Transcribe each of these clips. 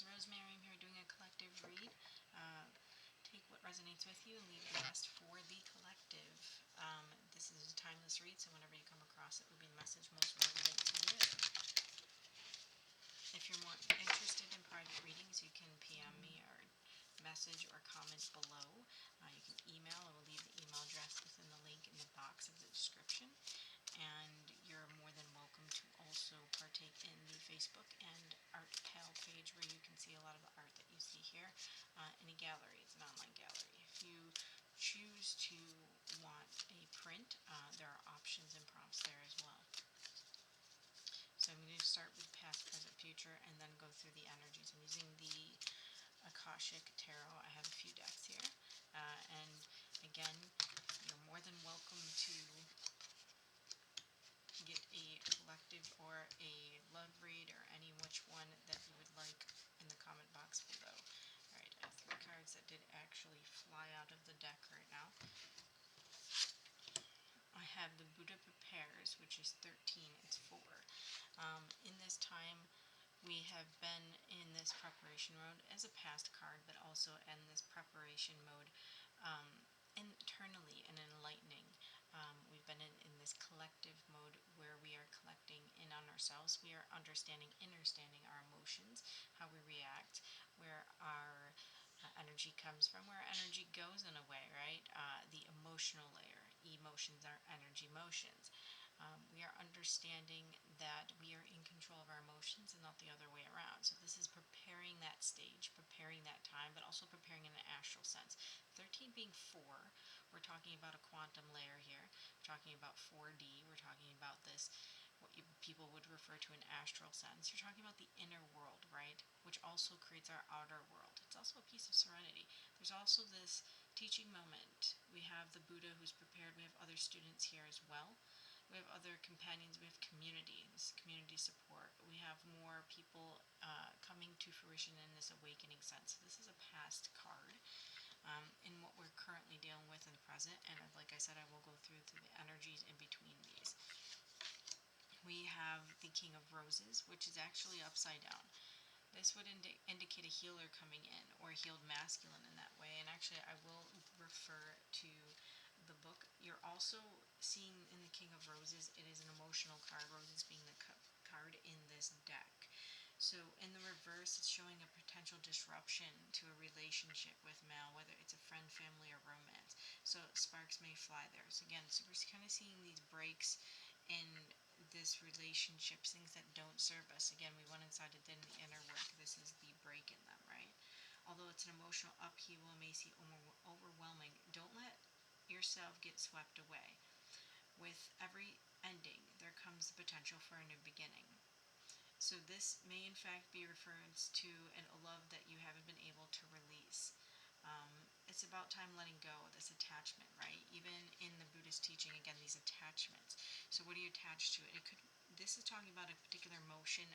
is Rosemary. I'm here doing a collective read. Take what resonates with you and leave the rest for the collective. This is a timeless read, so whenever you come across it, will be the message most relevant to you. If you're more interested in private readings, you can PM me or message or comment below. You can email. I will leave the email address within the link in the box of the description. And you're more than welcome to also partake in the Facebook and Art Pal page, where you can see a lot of the art that you see here in a gallery. It's an online gallery. If you choose to want a print, there are options and prompts there as well. So I'm going to start with past, present, future, and then go through the energies. I'm using the Akashic Tarot. I have a few decks here, and again, you're more than welcome to get a collective or a love read or any which one that you would like in the comment box below. Alright, I have 3 cards that did actually fly out of the deck right now. I have the Buddha Prepares, which is 13, it's 4. In this time, we have been in this preparation mode as a past card, but also in this preparation mode internally and enlightening. We've been in this collective mode where we are collecting in on ourselves. We are understanding our emotions, how we react, where our energy comes from, where energy goes in a way, right? The emotional layer. Emotions are energy motions. We are understanding that we are in control of our emotions and not the other way around. So this is preparing that stage, preparing that time, but also preparing in an astral sense. 13 being 4, we're talking about a quantum layer here. We're talking about 4D. We're talking about this, what people would refer to in astral sense. You're talking about the inner world, right? Which also creates our outer world. It's also a piece of serenity. There's also this teaching moment. We have the Buddha who's prepared. We have other students here as well. We have other companions, we have communities, community support. We have more people coming to fruition in this awakening sense. So this is a past card in what we're currently dealing with in the present. And like I said, I will go through the energies in between these. We have the King of Roses, which is actually upside down. This would indicate a healer coming in, or a healed masculine in that way. And actually, I will refer to the book. You're also seeing in the King of Roses, it is an emotional card, roses being the card in this deck. So in the reverse, it's showing a potential disruption to a relationship with male, whether it's a friend, family, or romance. So sparks may fly there. So again, so we're kind of seeing these breaks in this relationship, things that don't serve us. Again, we went inside and did the inner work. This is the break in them, right? Although it's an emotional upheaval, may seem overwhelming, don't let yourself get swept away. With every ending, there comes the potential for a new beginning. So this may in fact be reference to a love that you haven't been able to release. It's about time letting go of this attachment, right? Even in the Buddhist teaching, again, these attachments. So what are you attached to? This is talking about a particular emotion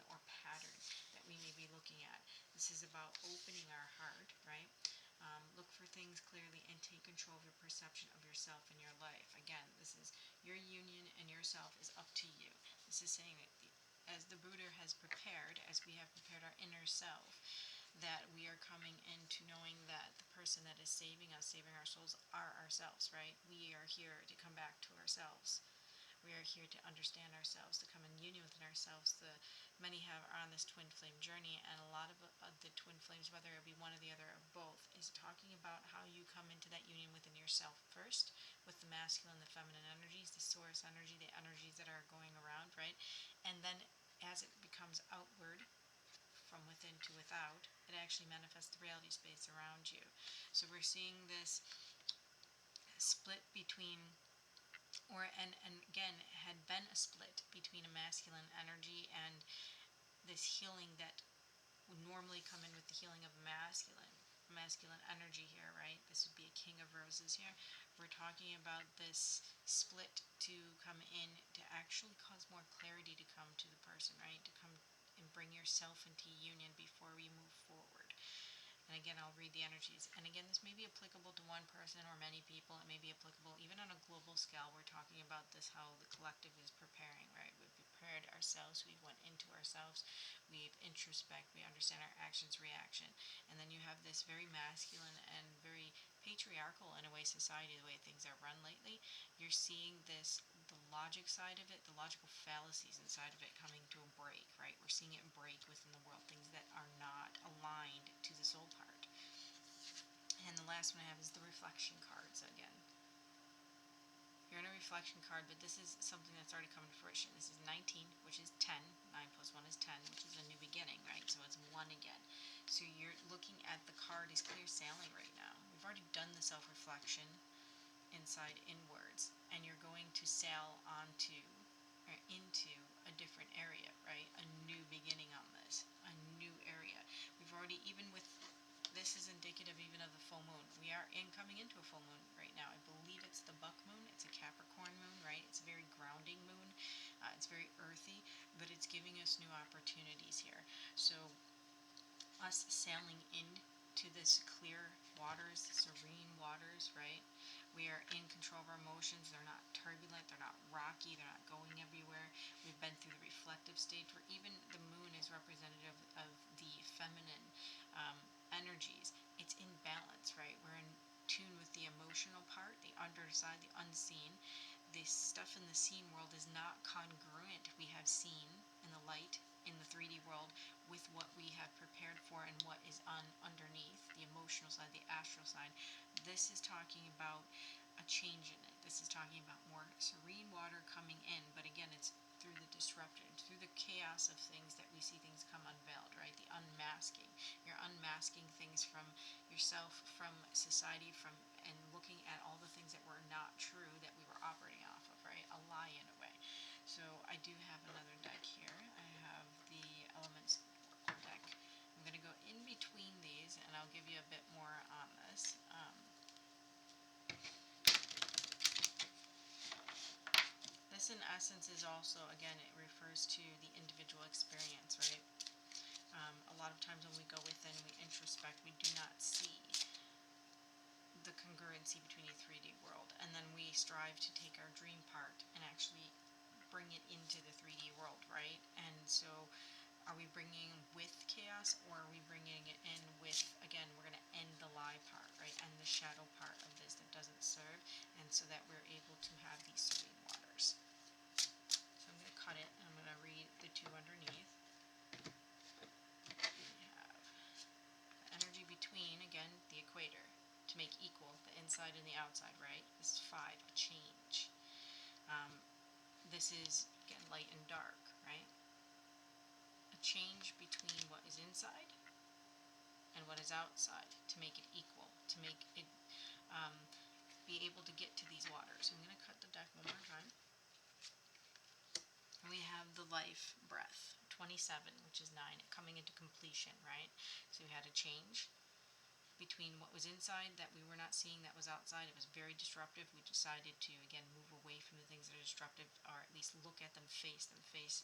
or pattern that we may be looking at. This is about opening our heart, right? Look for things clearly and take control of your perception of yourself and your life. Again, this is your union and yourself is up to you. This is saying that as the Buddha has prepared, as we have prepared our inner self, that we are coming into knowing that the person that is saving us, saving our souls, are ourselves, right? We are here to come back to ourselves. We are here to understand ourselves, to come in union within ourselves. Many are on this twin flame journey, and a lot of the twin flames, whether it be one or the other or both, is talking about how you come into that union within yourself first, with the masculine, the feminine energies, the source energy, the energies that are going around, right? And then as it becomes outward, from within to without, it actually manifests the reality space around you. So we're seeing this split between, and again, had been a split between a masculine energy and this healing that would normally come in with the healing of a masculine energy here, right? This would be a King of Roses here. We're talking about this split to come in to actually cause more clarity to come to the person, right? To come and bring yourself into union before we move forward. And again, I'll read the energies. And again, this may be applicable to one person or many people. It may be applicable even on a global scale. We're talking about this, how the collective is preparing, right? We're prepared ourselves, we went into ourselves, we've introspect, we understand our actions, reaction. And then you have this very masculine and very patriarchal, in a way, society, the way things are run lately. You're seeing this, the logic side of it, the logical fallacies inside of it coming to a break, right? We're seeing it break within the world, things that are not aligned to the soul part. And the last one I have is the reflection cards again. You're in a reflection card, but this is something that's already come to fruition. This is 19, which is 10. 9 plus 1 is 10, which is a new beginning, right? So it's 1 again. So you're looking at the card is clear sailing right now. We've already done the self-reflection inside inwards, and you're going to sail onto or into a different area, right? A new beginning on this, a new area. We've already, even with this is indicative even of the full moon. We are coming into a full moon right now. I believe it's the buck moon. It's a Capricorn moon, right? It's a very grounding moon. It's very earthy, but it's giving us new opportunities here. So us sailing into this clear waters, serene waters, right? We are in control of our emotions. They're not turbulent. They're not rocky. They're not going everywhere. We've been through the reflective stage where even the moon is representative of the feminine energies. It's in balance, right? We're in tune with the emotional part, the underside, the unseen. This stuff in the seen world is not congruent. We have seen in the light in the 3D world with what we have prepared for and what is underneath the emotional side, the astral side. This is talking about a change in it. This is talking about more serene water coming in, but again, it's through the disruption, through the chaos of things that we see things come unveiled, right? The unmasking. You're unmasking things from yourself, from society, from and looking at all the things that were not true that we were operating off of, right? A lie in a way. So I do have another deck here. I have the Elements Oracle deck. I'm going to go in between these, and I'll give you a bit more on this. This, in essence, is also, again, it refers to the individual experience, right? A lot of times when we go within, we introspect, we do not see the congruency between a 3D world, and then we strive to take our dream part and actually bring it into the 3D world, right? And so are we bringing with chaos, or are we bringing it in with, again, we're going to end the lie part, right? And the shadow part of this that doesn't serve, and so that we're able to have these serene waters. So I'm going to cut it, and I'm going to read the two underneath. We have the energy between, again, the equator, to make equal the inside and the outside, right? This is 5, a change. This is, again, light and dark, right? A change between what is inside and what is outside to make it equal, to make it be able to get to these waters. So I'm going to cut the deck one more time. And we have the life breath, 27, which is 9, coming into completion, right? So we had a change between what was inside that we were not seeing that was outside. It was very disruptive. We decided to, again, move away from the things that are disruptive, or at least look at them, face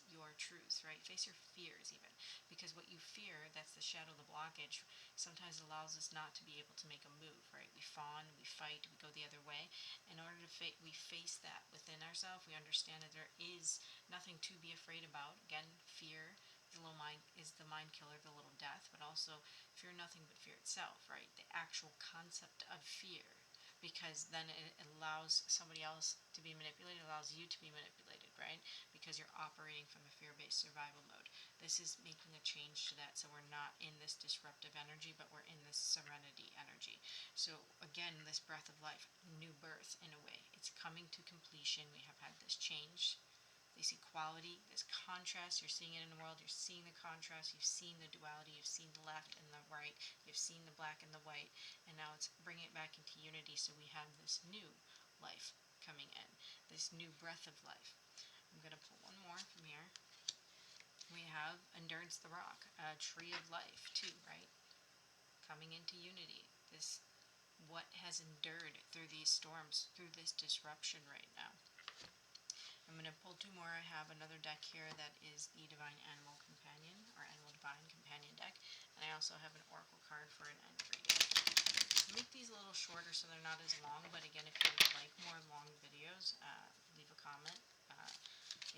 your truths, right? Face your fears even, because what you fear, that's the shadow, the blockage, sometimes allows us not to be able to make a move, right? We fawn, we fight, we go the other way. In order to we face that within ourselves, we understand that there is nothing to be afraid about. Again, fear is the mind killer, the little death, but also fear nothing but fear itself, right? The actual concept of fear, because then it allows somebody else to be manipulated, allows you to be manipulated, right? Because you're operating from a fear-based survival mode. This is making a change to that, so we're not in this disruptive energy, but we're in this serenity energy. So again, this breath of life, new birth in a way. It's coming to completion. We have had this change, this equality, this contrast. You're seeing it in the world. You're seeing the contrast. You've seen the duality. You've seen the left and the right. You've seen the black and the white. And now it's bringing it back into unity. So we have this new life coming in, this new breath of life. I'm going to pull one more from here. We have Endurance the Rock, a tree of life too, right? Coming into unity. This, what has endured through these storms, through this disruption right now. I'm going to pull two more. I have another deck here that is the Divine Animal Companion, or Animal Divine Companion deck, and I also have an Oracle card for an entry deck. I make these a little shorter so they're not as long, but again, if you would like more long videos, leave a comment.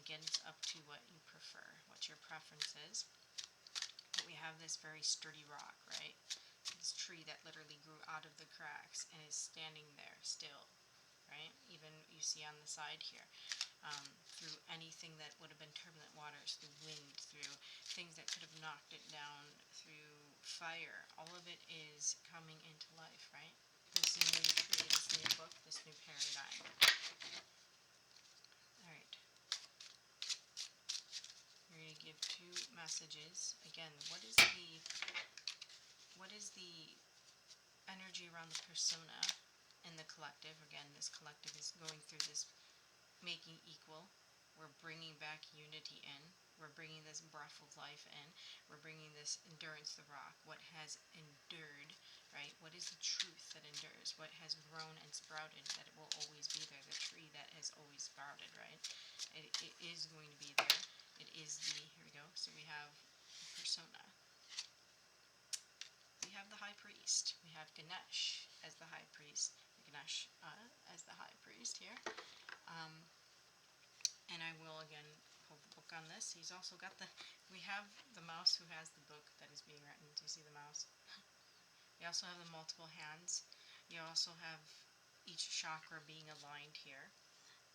again, it's up to what you prefer, what your preference is. But we have this very sturdy rock, right? This tree that literally grew out of the cracks and is standing there still, right? Even you see on the side here, through anything that would have been turbulent waters, through wind, through things that could have knocked it down, through fire, all of it is coming into life, right? This new tree, this new book, this new paradigm. All right. We're going to give two messages. Again, what is the energy around the persona in the collective? Again, this collective is going through this making equal. We're bringing back unity in. We're bringing this breath of life in. We're bringing this endurance, the rock. What has endured, right? What is the truth that endures? What has grown and sprouted that it will always be there? The tree that has always sprouted, right? It is going to be there. It is here we go. So we have persona. We have the high priest. We have Ganesh as the high priest. Ganesh as the high priest here. And I will again hold the book on this. He's also got we have the mouse who has the book that is being written. Do you see the mouse? We also have the multiple hands. You also have each chakra being aligned here.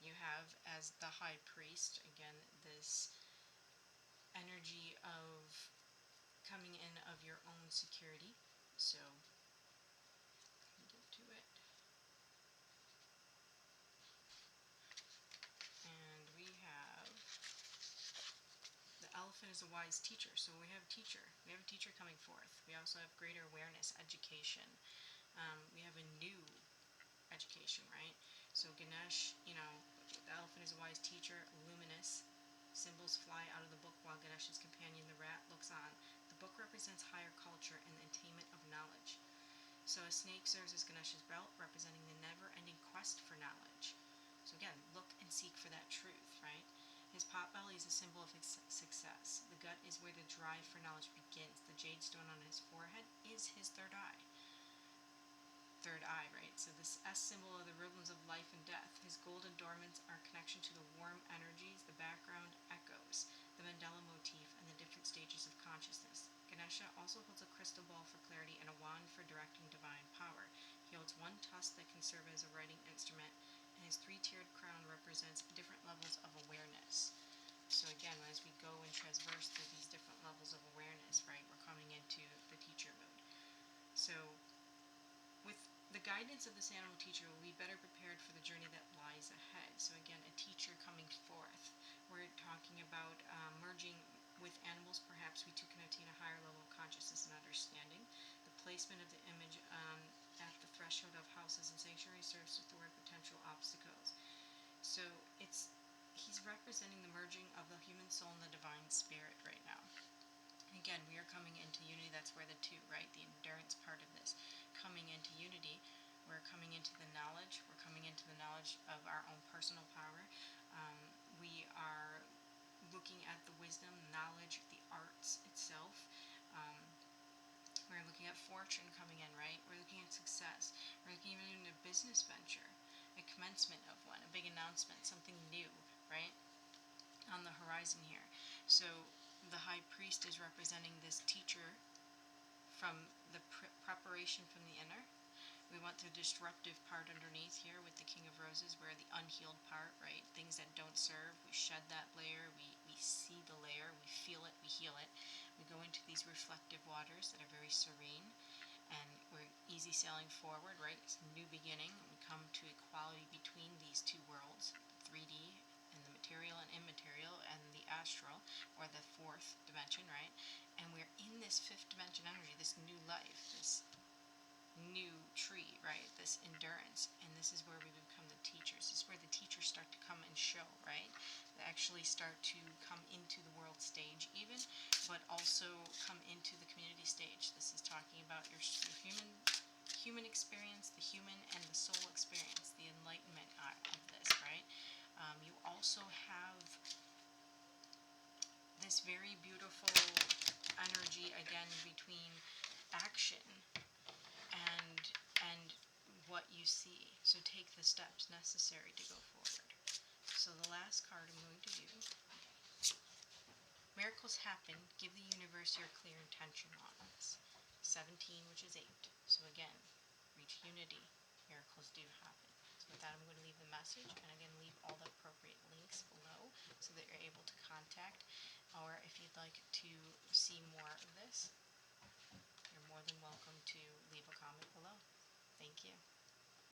You have as the high priest, again, this energy of coming in of your own security. So, let me get to it. And we have the elephant is a wise teacher. So we have teacher. We have a teacher coming forth. We also have greater awareness, education. We have a new education, right? So Ganesh, the elephant is a wise teacher, luminous. Symbols fly out of the book while Ganesh's companion, the rat, looks on. The book represents higher culture and the attainment of knowledge. So a snake serves as Ganesh's belt, representing the never-ending quest for knowledge. So again, look and seek for that truth, right? His potbelly is a symbol of his success. The gut is where the drive for knowledge begins. The jade stone on his forehead is his third eye. Third eye, right? So this S symbol of the rhythms of life and death. His gold adornments are connection to the warm energies, the background echoes, the Mandela motif, and the different stages of consciousness. Ganesha also holds a crystal ball for clarity and a wand for directing divine power. He holds one tusk that can serve as a writing instrument, and his three-tiered crown represents different levels of awareness. So again, as we go and traverse through these different levels of awareness, right, we're coming into the teacher mode. So with the guidance of this animal teacher, we'll be better prepared for the journey that lies ahead. So again, a teacher coming forth. We're talking about merging with animals. Perhaps we too can attain a higher level of consciousness and understanding. The placement of the image at the threshold of houses and sanctuaries serves to thwart potential obstacles. So he's representing the merging of the human soul and the divine spirit right now. Again, we are coming into unity. That's where the two, right? The endurance part of this. Coming into unity, we're coming into the knowledge. We're coming into the knowledge of our own personal power. We are looking at the wisdom, knowledge, the arts itself. We're looking at fortune coming in, right? We're looking at success. We're looking even at a business venture, a commencement of one, a big announcement, something new, right? On the horizon here. So the high priest is representing this teacher from the preparation from the inner. We went through the disruptive part underneath here with the King of Roses, where the unhealed part, right? Things that don't serve, we shed that layer, we see the layer, we feel it, we heal it. We go into these reflective waters that are very serene, and we're easy sailing forward, right? It's a new beginning. We come to equality between these two worlds, 3D and the material and immaterial, and the astral, or the fourth dimension, right? And we're in this fifth dimension energy, this new life, this new tree, right? This endurance. And this is where we become the teachers. This is where the teachers start to come and show, right? They actually start to come into the world stage even, but also come into the community stage. This is talking about your human experience, the human and the soul experience, the enlightenment of this, right? You also have this very beautiful energy again between action and what you see. So take the steps necessary to go forward. So the last card I'm going to do, miracles happen, give the universe your clear intention on this. 17, which is 8. So again, reach unity, miracles do happen. So with that, I'm going to leave the message, and again, leave all the appropriate links below so that you're able to contact, or if you'd like to see more of this, you're more than welcome to leave a comment below. Thank you.